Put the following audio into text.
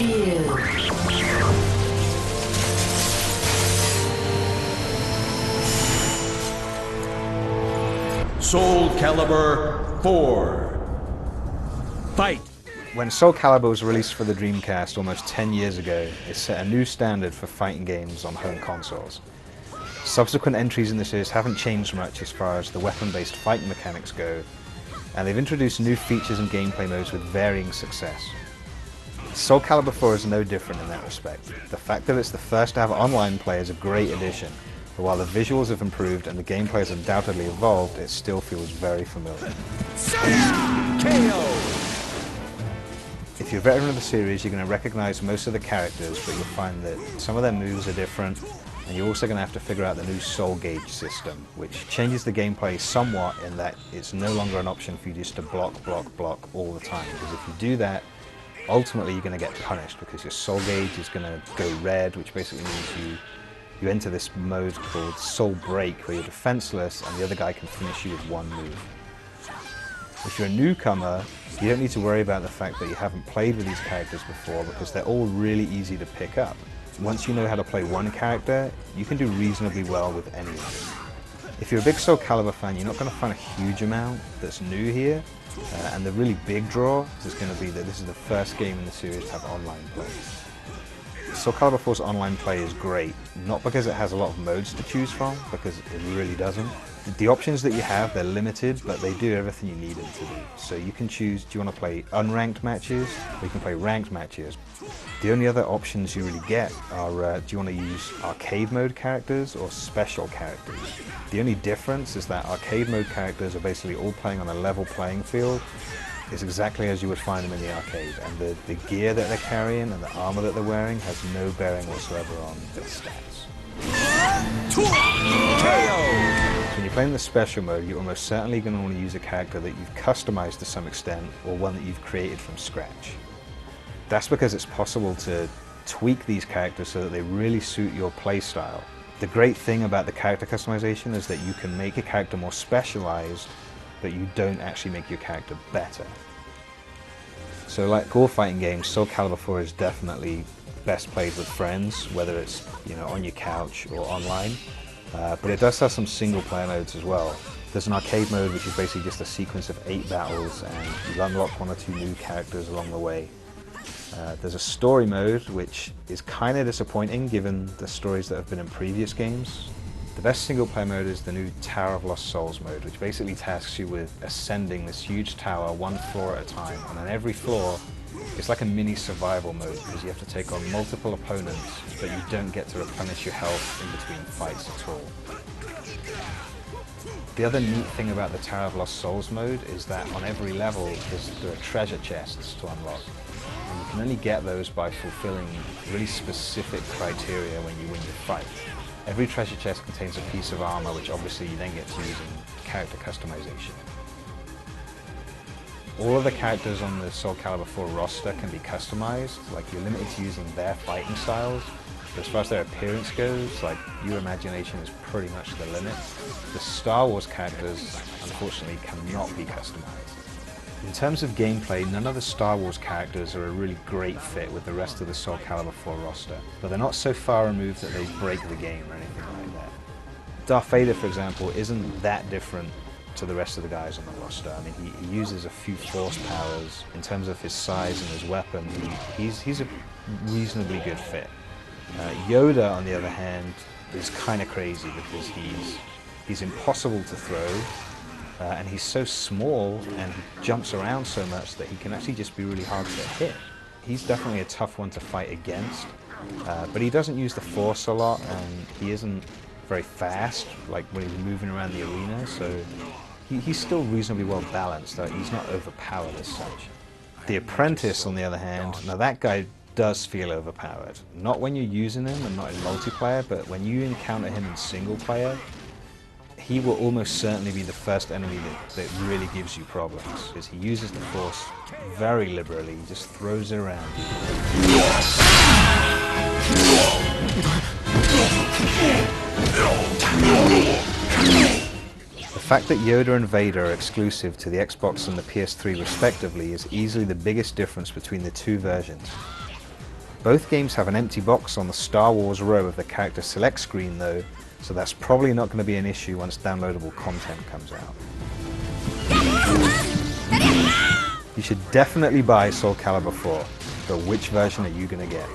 Review. Soul Calibur 4. Fight! When Soul Calibur was released for the Dreamcast almost 10 years ago, it set a new standard for fighting games on home consoles. Subsequent entries in the series haven't changed much as far as the weapon-based fighting mechanics go, and they've introduced new features and gameplay modes with varying success. Soul Calibur 4 is no different in that respect. The fact that it's the first to have online play is a great addition, but while the visuals have improved and the gameplay has undoubtedly evolved, it still feels very familiar. KO! If you're a veteran of the series, you're going to recognize most of the characters, but you'll find that some of their moves are different, and you're also going to have to figure out the new Soul Gauge system, which changes the gameplay somewhat in that it's no longer an option for you just to block all the time, because if you do that, ultimately you're going to get punished, because your Soul Gauge is going to go red, which basically means you enter this mode called Soul Break, where you're defenseless and the other guy can finish you with one move. If you're a newcomer, you don't need to worry about the fact that you haven't played with these characters before, because they're all really easy to pick up. Once you know how to play one character, you can do reasonably well with any of them. If you're a big Soul Calibur fan, you're not going to find a huge amount that's new here, and the really big draw is going to be that this is the first game in the series to have online play. Soul Calibur 4's online play is great, not because it has a lot of modes to choose from, because it really doesn't. The options that you have, they're limited, but they do everything you need them to do. So you can choose, do you want to play unranked matches, or you can play ranked matches. The only other options you really get are, do you want to use arcade mode characters or special characters? The only difference is that arcade mode characters are basically all playing on a level playing field. It's exactly as you would find them in the arcade, and the gear that they're carrying and the armor that they're wearing has no bearing whatsoever on their stats. When you're playing the special mode, you're almost certainly going to want to use a character that you've customized to some extent, or one that you've created from scratch. That's because it's possible to tweak these characters so that they really suit your playstyle. The great thing about the character customization is that you can make a character more specialized, but you don't actually make your character better. So like all fighting games, Soul Calibur 4 is definitely best played with friends, whether it's on your couch or online. But it does have some single player modes as well. There's an arcade mode, which is basically just a sequence of 8 battles, and you unlock 1 or 2 new characters along the way. There's a story mode, which is kind of disappointing given the stories that have been in previous games. The best single player mode is the new Tower of Lost Souls mode, which basically tasks you with ascending this huge tower 1 floor at a time, and on every floor it's like a mini survival mode, because you have to take on multiple opponents, but you don't get to replenish your health in between fights at all. The other neat thing about the Tower of Lost Souls mode is that on every level there are treasure chests to unlock, and you can only get those by fulfilling really specific criteria when you win your fight. Every treasure chest contains a piece of armor, which obviously you then get to use in character customization. All of the characters on the Soul Calibur 4 roster can be customized, like you're limited to using their fighting styles, but as far as their appearance goes, like your imagination is pretty much the limit. The Star Wars characters, unfortunately, cannot be customized. In terms of gameplay, none of the Star Wars characters are a really great fit with the rest of the Soul Calibur 4 roster, but they're not so far removed that they break the game or anything like that. Darth Vader, for example, isn't that different to the rest of the guys on the roster. I mean, he uses a few force powers. In terms of his size and his weapon, he's a reasonably good fit. Yoda, on the other hand, is kind of crazy because he's impossible to throw, and he's so small and he jumps around so much that he can actually just be really hard to hit. He's definitely a tough one to fight against, but he doesn't use the Force a lot, and he isn't very fast, like when he's moving around the arena, so he's still reasonably well balanced, though he's not overpowered as such. The Apprentice, on the other hand, now that guy does feel overpowered. Not when you're using him and not in multiplayer, but when you encounter him in single player, he will almost certainly be the first enemy that really gives you problems, because he uses the Force very liberally, he just throws it around you. The fact that Yoda and Vader are exclusive to the Xbox and the PS3 respectively is easily the biggest difference between the two versions. Both games have an empty box on the Star Wars row of the character select screen though, so that's probably not going to be an issue once downloadable content comes out. You should definitely buy Soul Calibur 4, but which version are you going to get?